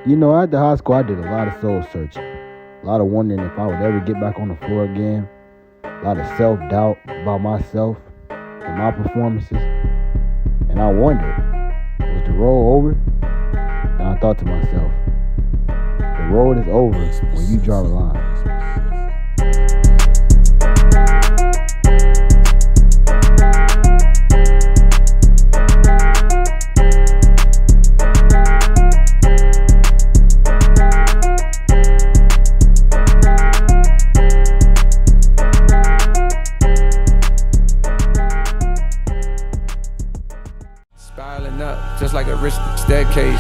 You know, after high school, I did a lot of soul searching, a lot of wondering if I would ever get back on the floor again, a lot of self-doubt about myself and my performances. And I wondered, was the road over? And I thought to myself, the road is over when you draw the line. Spiraling up, just like a rich staircase.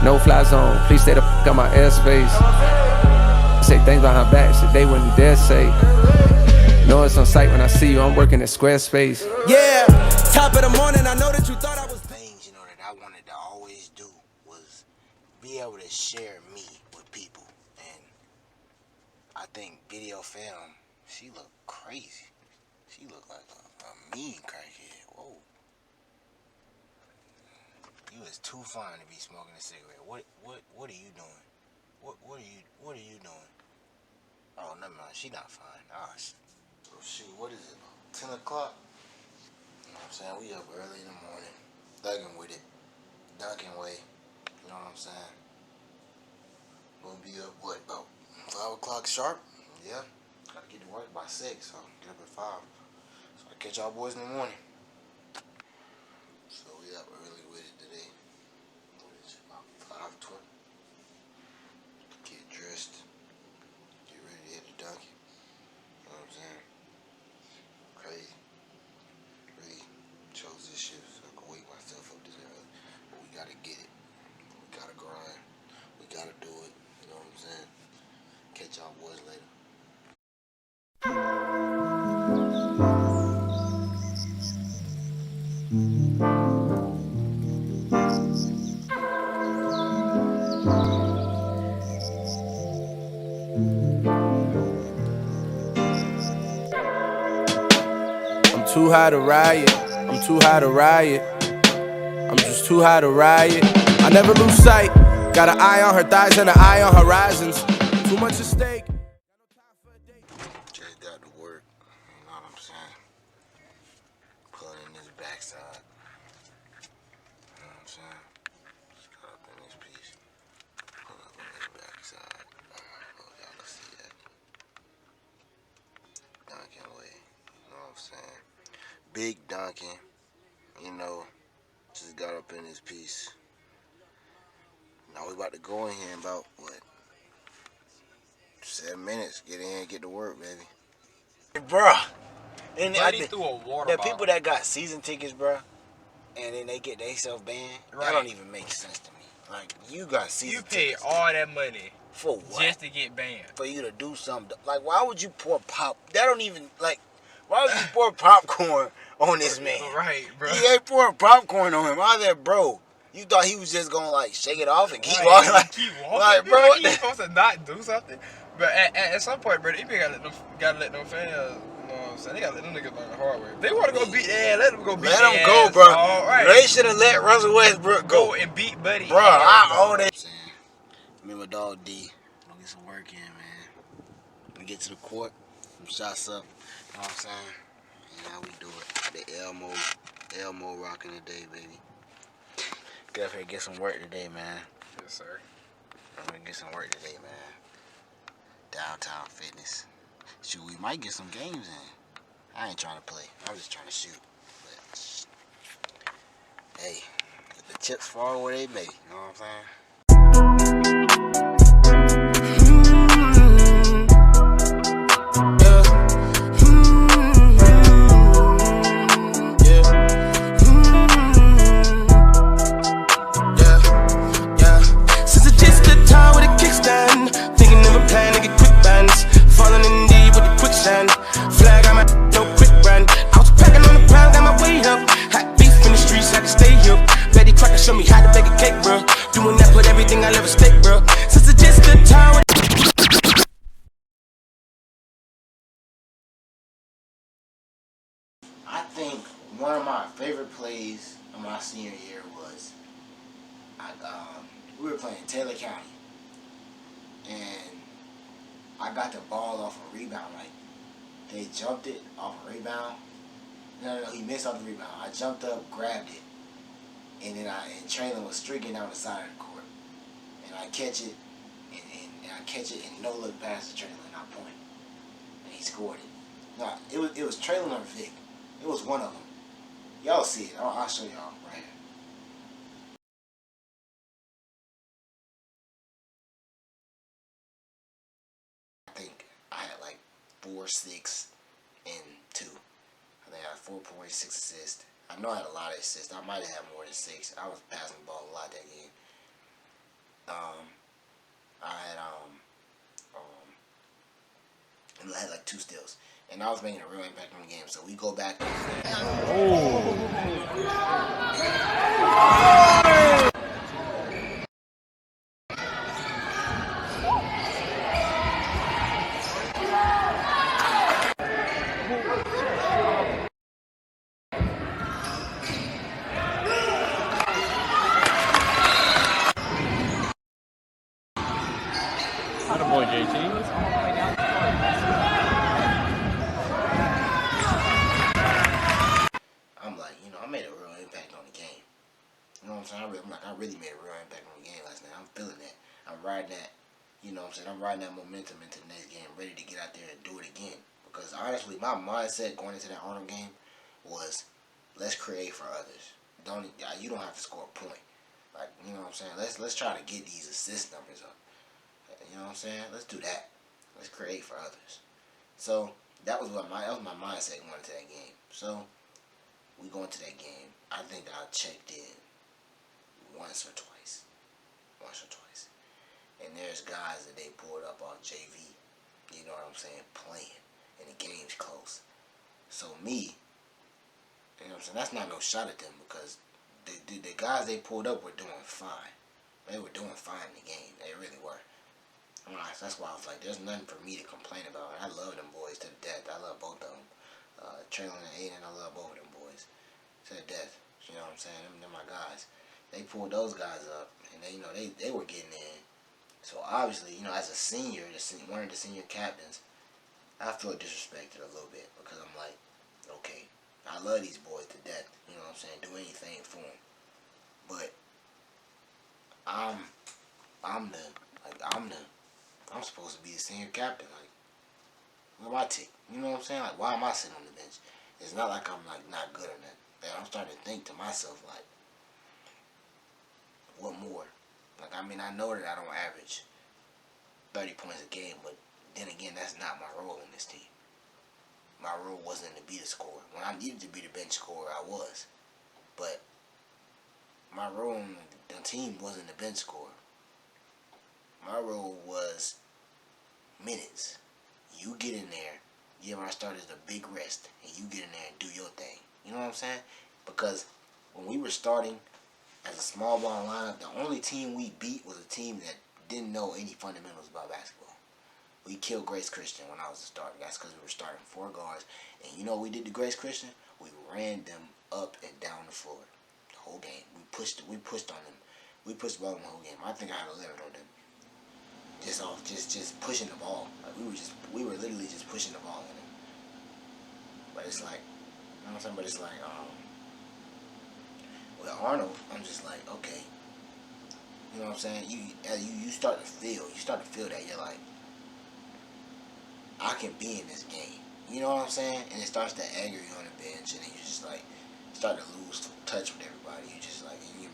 No fly zone, please stay the fuck out my airspace. Say things behind backs that they wouldn't dare say. Know it's on sight when I see you, I'm working at Squarespace. Yeah, top of the morning, I know that you thought I was. Things, that I wanted to always do was be able to share me with people. And I think Video Film, she looked crazy. She looked like a mean crackhead. Whoa. You was too fine to be smoking a cigarette. What are you doing? What are you doing? Oh, never mind. She not fine. Oh, shoot. What is it? 10 o'clock? You know what I'm saying? We up early in the morning. Thugging with it. Dunking way. You know what I'm saying? We'll be up, what, about 5 o'clock sharp? Yeah. Gotta get to work by 6, so get up at 5. So I catch y'all boys in the morning. So we up early with it today. What is it, about 5:20? Get dressed. Get ready to hit the donkey. You know what I'm saying? Crazy. Really chose this shit so I can wake myself up this early. But we gotta get it. We gotta grind. We gotta do it. You know what I'm saying? Catch y'all boys later. I'm too high to riot, I'm too high to riot. I'm just too high to riot. I never lose sight. Got an eye on her thighs and an eye on horizons. Too much at stake. Just got to work. You know what I'm saying? Pulling in this backside. You know what I'm saying? Just got up in this piece. Pull up in this backside. I don't know if y'all can see that. Dunking way. You know what I'm saying? Big dunking. Just got up in this piece. Now we about to go in here in about, 7 minutes. Get in here and get to work, baby. Bruh. And the people that got season tickets, bruh, and then they get themselves banned, that don't even make sense to me. Like, you got season tickets. You pay all that money for what? Just to get banned. For you to do something. Like, why would you pour pop? That don't even, like, why would you pour popcorn on this man? Right, bro. He ain't pouring popcorn on him. I said, bro, you thought he was just gonna, like, shake it off and keep walking? Like, keep walking. Like, bro, like he's supposed to not do something. But at some point, bro, they gotta let them fans, you know what I'm saying? They gotta let them niggas learn the hard way. If they wanna go beat their ass, let them go beat their ass. Let them go, bro. All right. They should have let Russell Westbrook go. And beat Buddy. Bro, I owe that. Me and my dog D. Gonna get some work in, man. We get to the court, some shots up. You know what I'm saying? And how we do it. The Elmo rocking today, baby. Get up here and get some work today, man. Yes, sir. I'm gonna get some work today, man. Downtown fitness. Shoot, we might get some games in. I ain't trying to play. I'm just trying to shoot. But, hey, if the chips fall where they may. You know what I'm saying? Show me how to bake a cake, bro. Doing that, put everything I ever stake, bro. Since it's just the time. I think one of my favorite plays of my senior year was we were playing Taylor County, and I got the ball off a rebound. Like, they jumped it off a rebound. No, he missed off the rebound. I jumped up, grabbed it, and then Traylon was streaking down the side of the court, and I catch it, and no look past the Traylon, and I point, and he scored it. No, it was Traylon or Vic. It was one of them. Y'all see it. I'll show y'all right here. I think I had like 4, 6, and 2. I think I had 4.6 assists. I know I had a lot of assists. I might have had more than 6. I was passing the ball a lot that game. And I had like 2 steals. And I was making a real impact on the game. So we go back. Boy, JT. I'm like, I made a real impact on the game. You know what I'm saying? I really made a real impact on the game last night. I'm feeling that. I'm riding that. You know what I'm saying? I'm riding that momentum into the next game, ready to get out there and do it again. Because honestly, my mindset going into that Arnold game was, let's create for others. You don't have to score a point. Like, you know what I'm saying? Let's try to get these assist numbers up. You know what I'm saying? Let's do that. Let's create for others. So that was my mindset going into that game. So we go into that game. I think I checked in once or twice. And there's guys that they pulled up on JV. You know what I'm saying? Playing. And the game's close. So me, you know what I'm saying? That's not no shot at them because the guys they pulled up were doing fine. They were doing fine in the game. They really were. That's why I was like, there's nothing for me to complain about. I love them boys to the death. I love both of them. Traylon and Aiden, I love both of them boys to the death. You know what I'm saying? They're my guys. They pulled those guys up, and they were getting in. So obviously, as a senior, one of the senior captains, I feel disrespected a little bit because I'm like, okay, I love these boys to death. You know what I'm saying? Do anything for them, but I'm supposed to be the senior captain. Like, where my tick? You know what I'm saying? Like, why am I sitting on the bench? It's not like I'm like not good or nothing. And I'm starting to think to myself like, what more? Like, I mean, I know that I don't average 30 points a game, but then again, that's not my role in this team. My role wasn't to be the scorer. When I needed to be the bench scorer, I was. But my role on the team wasn't the bench scorer. My role was minutes. You get in there, give our starters a big rest, and you get in there and do your thing. You know what I'm saying? Because when we were starting as a small ball lineup, the only team we beat was a team that didn't know any fundamentals about basketball. We killed Grace Christian when I was a starter. That's because we were starting 4 guards. And you know what we did to Grace Christian? We ran them up and down the floor the whole game. We pushed on them. We pushed the ball in the whole game. I think I had 11 on them. Just pushing the ball. Like, we were literally just pushing the ball in them. But it's like, you know what I'm saying? But it's like, with Arnold, I'm just like, okay. You know what I'm saying? You start to feel that you're like, I can be in this game. You know what I'm saying? And it starts to anger you on the bench, and then you just like start to lose touch with everybody. You just like you're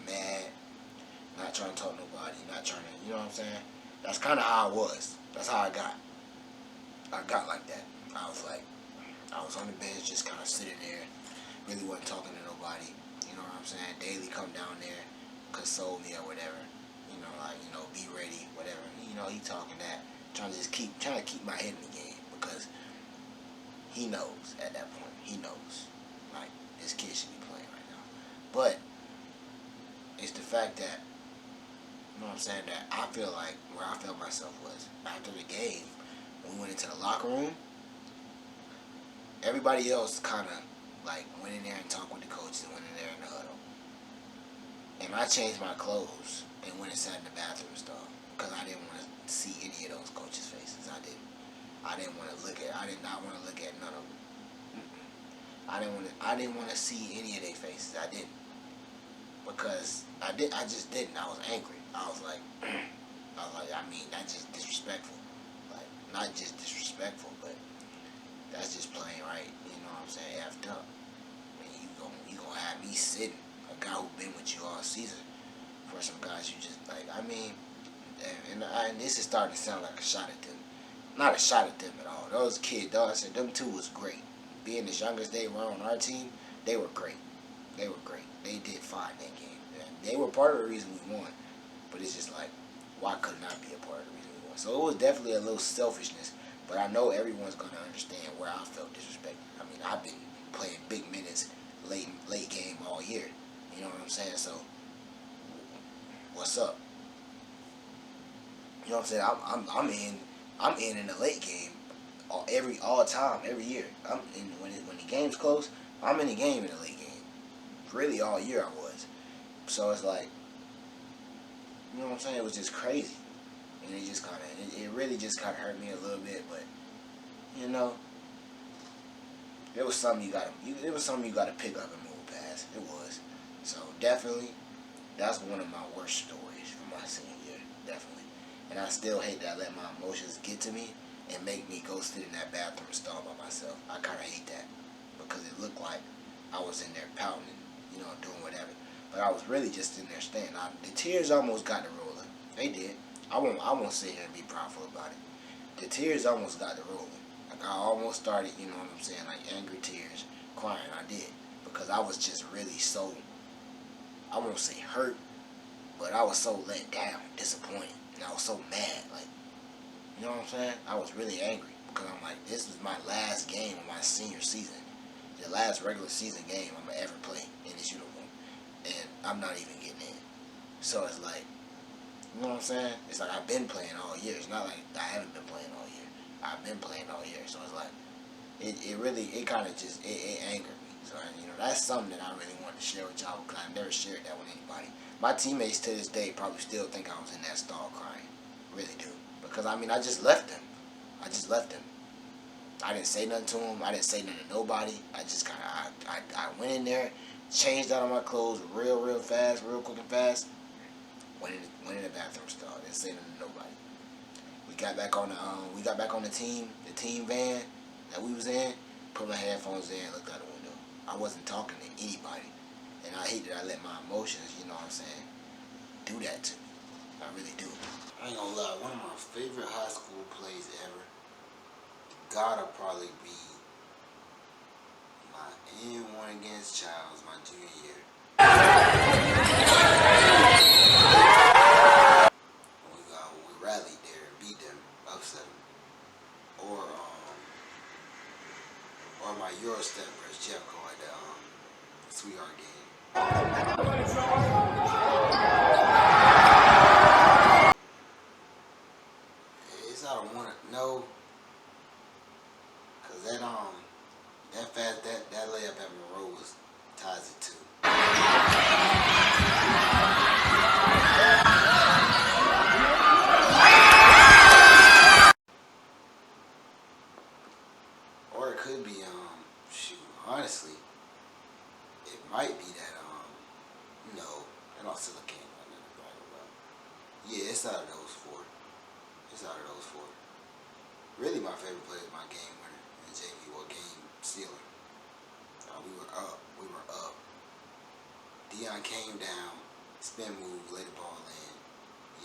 mad, not trying to talk to nobody, not trying to, you know what I'm saying? That's kind of how I was. That's how I got. I got like that. I was on the bench, just kind of sitting there, really wasn't talking to nobody. You know what I'm saying? Daily come down there, console me or whatever. Be ready, whatever. He talking that, trying to keep my head in the game because he knows at that point. He knows, like, this kid should be playing right now. But it's the fact that, you know what I'm saying, that I feel like where I felt myself was after the game, when we went into the locker room, everybody else kind of like went in there and talked with the coaches and went in there in the huddle. And I changed my clothes and went and sat in the bathroom stall because I didn't want to see any of those coaches' faces. I didn't. I didn't want to look at. I did not want to look at none of them. I didn't want to see any of their faces. I didn't, because I just didn't. I was angry. I was like, I mean, that's just disrespectful. Like, not just disrespectful, but that's just plain right. You know what I'm saying? Effed up. I mean, you gonna have me sitting, a guy who been with you all season, for some guys you just like. I mean, and this is starting to sound like a shot at them. Not a shot at them at all. Those kids, though, I said them two was great. Being as young as they were on our team, they were great. They were great. They did fine that game. And they were part of the reason we won. But it's just like, why could not be a part of the reason we won? So it was definitely a little selfishness. But I know everyone's going to understand where I felt disrespected. I mean, I've been playing big minutes late game all year. You know what I'm saying? So, what's up? You know what I'm saying? I'm in the late game all time, every year. I'm in when the game's close. I'm in the game in the late game. Really, all year I was. So it's like, you know what I'm saying? It was just crazy, and it just it really just kind of hurt me a little bit. But you know, it was something you gotta pick up and move past. It was. So definitely, that's one of my worst stories from my senior year. Definitely, and I still hate that I let my emotions get to me and make me go sit in that bathroom stall by myself. I kind of hate that because it looked like I was in there pouting, you know, doing whatever. But I was really just in there staying. The tears almost got to rolling. They did. I won't sit here and be proudful about it. The tears almost got to rolling. Like I almost started, you know what I'm saying, like angry tears, crying. I did, because I was just really so, I won't say hurt, but I was so let down, disappointed, and I was so mad, like. You know what I'm saying? I was really angry because I'm like, this is my last game of my senior season. The last regular season game I'm going to ever play in this uniform. And I'm not even getting in. So it's like, you know what I'm saying? It's like I've been playing all year. It's not like I haven't been playing all year. I've been playing all year. So it's like, it kind of just, it angered me. So, you know, that's something that I really wanted to share with y'all because I never shared that with anybody. My teammates to this day probably still think I was in that stall crying. Really do. Because, I mean, I just left them. I didn't say nothing to them. I didn't say nothing to nobody. I just kind of, I went in there, changed out of my clothes real fast, real quick and fast. Went in the bathroom stall. Didn't say nothing to nobody. We got back on the team van that we was in. Put my headphones in, looked out the window. I wasn't talking to anybody. And I hate that I let my emotions, you know what I'm saying, do that to me. I really do. I ain't gonna lie, one of my favorite high school plays ever gotta probably be my N1 against Childs my junior year. We rallied there and beat them, upset them. Or my Eurostep versus Jeffco at the Sweetheart game. I don't want to know, cause that layup at Monroe ties it too. Or it could be honestly, it might be that that also can't yeah, it's out of those four. Really, my favorite play is my game winner in JV, or game sealer. We were up. Dion came down, spin move, laid the ball in.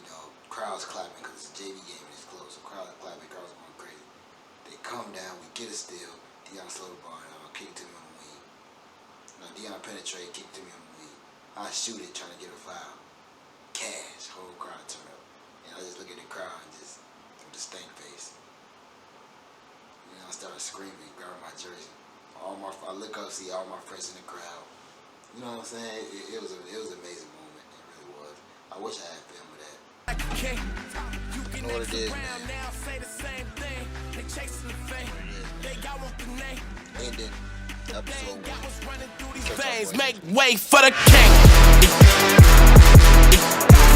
You know, crowds clapping because it's a JV game and it's close. So crowds clapping, crowds going crazy. They come down, we get a steal. Dion slow the ball down, kick it to me on the wing. Now Dion penetrate, kick it to me on the wing. I shoot it, trying to get a foul. Cash, whole crowd turn up. And I just look at the crowd and just with a stank face. And I started screaming, grabbing my jersey. I look up, see all my friends in the crowd. You know what I'm saying? It was an amazing moment. It really was. I wish I had film of that. You know what it is, man. Ending episode 1. Make way for the king. me.